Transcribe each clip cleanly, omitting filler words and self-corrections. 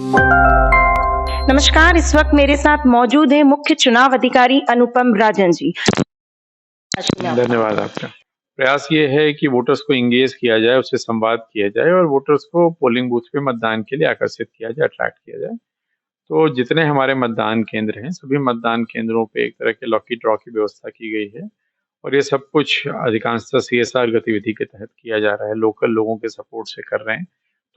नमस्कार, इस वक्त मेरे साथ मौजूद है मुख्य चुनाव अधिकारी अनुपम राजन जी। धन्यवाद आपका। प्रयास ये है कि वोटर्स को एंगेज किया जाए, उससे संवाद किया जाए और वोटर्स को पोलिंग बूथ पे मतदान के लिए आकर्षित किया जाए, अट्रैक्ट किया जाए। तो जितने हमारे मतदान केंद्र हैं, सभी मतदान केंद्रों पे एक तरह के लकी ड्रॉ की व्यवस्था की गई है और ये सब कुछ अधिकांशतः सीएसआर गतिविधि के तहत किया जा रहा है, लोकल लोगों के सपोर्ट से कर रहे हैं।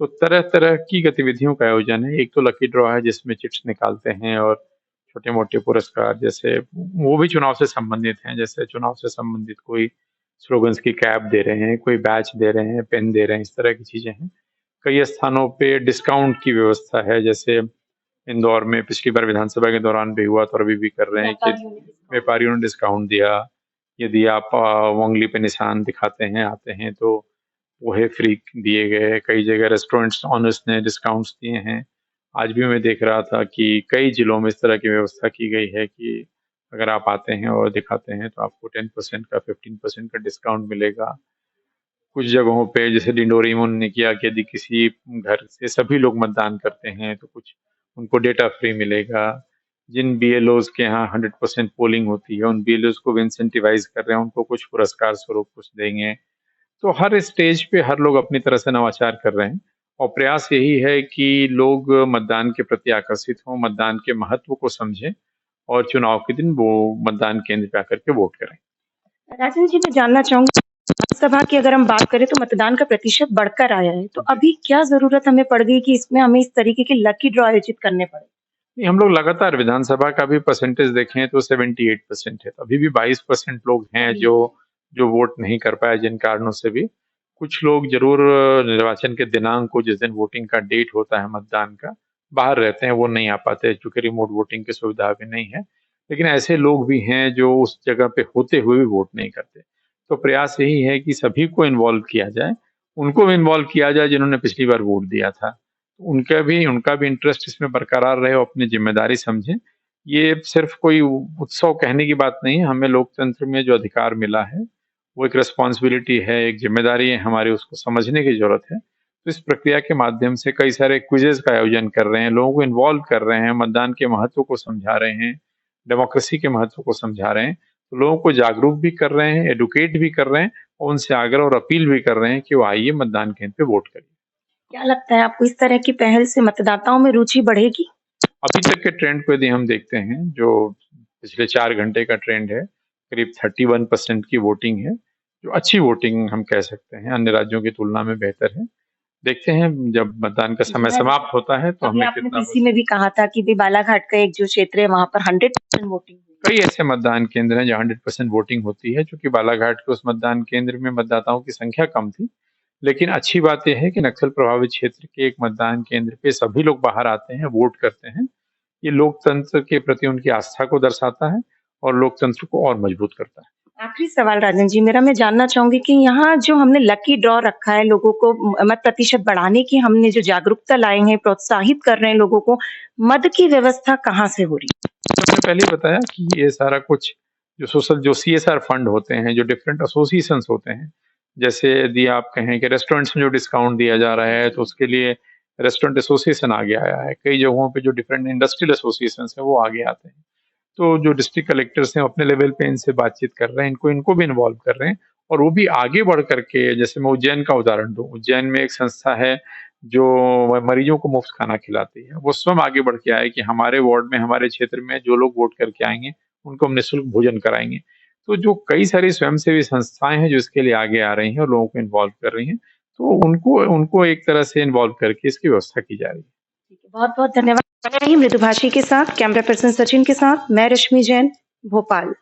तो तरह-तरह की गतिविधियों का आयोजन है। एक तो लकी ड्रॉ है जिसमें चिट्स निकालते हैं और छोटे-मोटे पुरस्कार जैसे वो भी चुनाव से संबंधित हैं, जैसे चुनाव से संबंधित कोई स्लोगन्स की कैप दे रहे हैं, कोई बैच दे रहे हैं, पेन दे रहे हैं, इस तरह की चीज़ें हैं। कई स्थानों पे डिस्काउंट की व्यवस्था है, जैसे इंदौर में पिछली बार विधानसभा के दौरान भी हुआ तो अभी भी कर रहे हैं कि व्यापारियों ने डिस्काउंट दिया। यदि आप उंगली पे निशान दिखाते हैं, आते हैं तो पोहे फ्री दिए गए। कई जगह रेस्टोरेंट्स ऑनर्स ने डिस्काउंट्स दिए हैं। आज भी मैं देख रहा था कि कई जिलों में इस तरह की व्यवस्था की गई है कि अगर आप आते हैं और दिखाते हैं तो आपको 10% का 15% का डिस्काउंट मिलेगा। कुछ जगहों पे जैसे डिंडोरी में उन्होंने किया कि यदि किसी घर से सभी लोग मतदान करते हैं तो कुछ उनको डेटा फ्री मिलेगा। जिन बीएलओज़ के यहाँ 100% पोलिंग होती है, उन बीएलओज़ को भी इंसेंटिवाइज़ कर रहे हैं, उनको कुछ पुरस्कार स्वरूप कुछ देंगे। तो हर स्टेज पे हर लोग अपनी तरह से नवाचार कर रहे हैं और प्रयास यही है कि लोग मतदान के प्रति आकर्षित हों, मतदान के महत्व को समझें और चुनाव के दिन वो मतदान केंद्र पे आकर के वोट करें। राजन जी, मैं जानना चाहूंगी, विधानसभा की अगर हम बात करें तो मतदान का प्रतिशत बढ़कर आया है, तो अभी क्या जरूरत हमें पड़ गई कि इसमें हमें इस तरीके के लकी ड्रॉ आयोजित करने पड़े? नहीं, हम लोग लगातार विधानसभा का भी परसेंटेज देखें तो 78% है। तो अभी भी 22% लोग हैं जो जो वोट नहीं कर पाए जिन कारणों से भी। कुछ लोग ज़रूर निर्वाचन के दिनांक को जिस दिन वोटिंग का डेट होता है मतदान का, बाहर रहते हैं, वो नहीं आ पाते चूँकि रिमोट वोटिंग की सुविधा अभी नहीं है। लेकिन ऐसे लोग भी हैं जो उस जगह पे होते हुए भी वोट नहीं करते। तो प्रयास यही है कि सभी को इन्वॉल्व किया जाए, उनको भी इन्वॉल्व किया जाए जिन्होंने पिछली बार वोट दिया था। उनका भी इंटरेस्ट इसमें बरकरार रहे और अपनी ज़िम्मेदारी समझें। ये सिर्फ़ कोई उत्सव कहने की बात नहीं है, हमें लोकतंत्र में जो अधिकार मिला है, वो एक रिस्पॉन्सिबिलिटी है, एक ज़िम्मेदारी है हमारी, उसको समझने की ज़रूरत है। तो इस प्रक्रिया के माध्यम से कई सारे क्विज़ेज़ का आयोजन कर रहे हैं, लोगों को इन्वॉल्व कर रहे हैं, मतदान के महत्व को समझा रहे हैं, डेमोक्रेसी के महत्व को समझा रहे हैं। तो लोगों को जागरूक भी कर रहे हैं, एडुकेट भी कर रहे हैं और उनसे आग्रह और अपील भी कर रहे हैं कि वो आइए मतदान केंद्र पे वोट करिए। क्या लगता है आपको, इस तरह की पहल से मतदाताओं में रुचि बढ़ेगी? अभी तक के ट्रेंड को यदि हम देखते हैं, जो पिछले 4 घंटे का ट्रेंड है, करीब 31% की वोटिंग है, जो अच्छी वोटिंग हम कह सकते हैं, अन्य राज्यों की तुलना में बेहतर है। देखते हैं जब मतदान का समय समाप्त होता है तो अभी हमें आपने कितना पीसी में भी कहा था कि भी बालाघाट का एक जो क्षेत्र है वहां पर 100% वोटिंग हुई। कई ऐसे मतदान केंद्र हैं जहाँ 100% वोटिंग होती है, चूँकि बालाघाट के उस मतदान केंद्र में मतदाताओं की संख्या कम थी। लेकिन अच्छी बात ये है कि नक्सल प्रभावित क्षेत्र के एक मतदान केंद्र पे सभी लोग बाहर आते हैं, वोट करते हैं। ये लोकतंत्र के प्रति उनकी आस्था को दर्शाता है और लोकतंत्र को और मजबूत करता है। आखिरी सवाल राजन जी मेरा, मैं जानना चाहूंगी कि यहाँ जो हमने लकी ड्रॉ रखा है, लोगों को मत प्रतिशत बढ़ाने की हमने जो जागरूकता लाए हैं, प्रोत्साहित कर रहे हैं लोगों को, मद की व्यवस्था कहाँ से हो रही है? मैंने पहले ही बताया कि ये सारा कुछ जो सीएसआर फंड होते हैं, जो डिफरेंट एसोसिएशंस होते हैं, जैसे यदि आप कहें कि रेस्टोरेंट्स में जो डिस्काउंट दिया जा रहा है, तो उसके लिए रेस्टोरेंट एसोसिएशन आगे आया है। कई जगहों पे जो डिफरेंट इंडस्ट्रियल एसोसिएशंस हैं, वो आगे आते हैं। तो जो डिस्ट्रिक्ट कलेक्टर्स हैं, अपने लेवल पे इनसे बातचीत कर रहे हैं, इनको इनको भी इन्वॉल्व कर रहे हैं और वो भी आगे बढ़ कर के, जैसे मैं उज्जैन का उदाहरण दूँ, उज्जैन में एक संस्था है, जो मरीजों को मुफ्त खाना खिलाती है। वो स्वयं आगे बढ़ के आए कि हमारे वार्ड में, हमारे क्षेत्र में जो लोग वोट करके आएँगे, उनको हम निःशुल्क भोजन कराएँगे। तो जो कई सारी स्वयंसेवी संस्थाएँ हैं, जो इसके लिए आगे आ रही हैं और लोगों को इन्वॉल्व कर रही हैं, तो उनको उनको एक तरह से इन्वॉल्व करके इसकी व्यवस्था की जा रही है। ठीक है, बहुत-बहुत धन्यवाद। रही मृदुभाषी के साथ, कैमरा पर्सन सचिन के साथ, मैं रश्मि जैन, भोपाल।